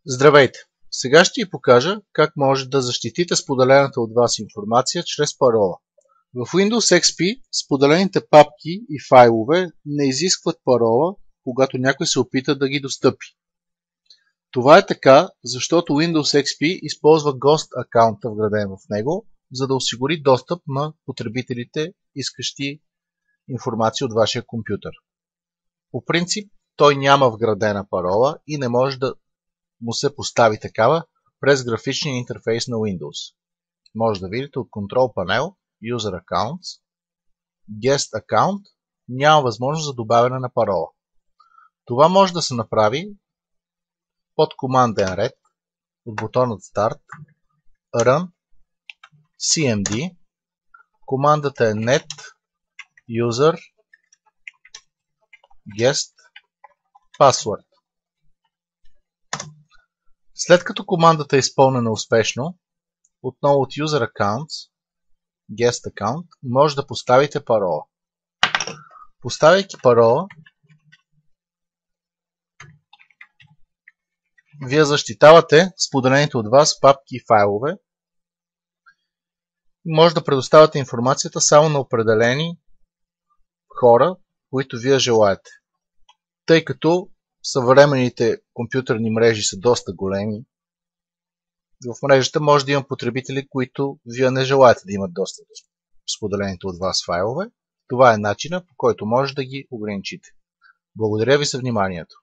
Здравейте! Сега ще ви покажа как може да защитите споделената от вас информация чрез парола. В Windows XP споделените папки и файлове не изискват парола, когато някой се опита да ги достъпи. Това е така, защото Windows XP използва Ghost акаунта, вграден в него, за да осигури достъп на потребителите, искащи информация от вашия компютър. По принцип, той няма вградена парола и не може да му се постави такава през графичния интерфейс на Windows. Може да видите от Control Panel, User Accounts, Guest Account, няма възможност за добавяне на парола. Това може да се направи под команден ред от бутонът Start, Run, CMD, командата е net user guest password. След като командата е изпълнена успешно, отново от User Accounts, Guest Account, може да поставите парола. Поставяйки парола, вие защитавате споделените от вас папки и файлове. Може да предоставяте информацията само на определени хора, които вие желаете. Тъй като съвременните компютърни мрежи са доста големи, в мрежата може да има потребители, които вие не желаете да имат достъп до споделените от вас файлове. Това е начинът, по който може да ги ограничите. Благодаря ви за вниманието.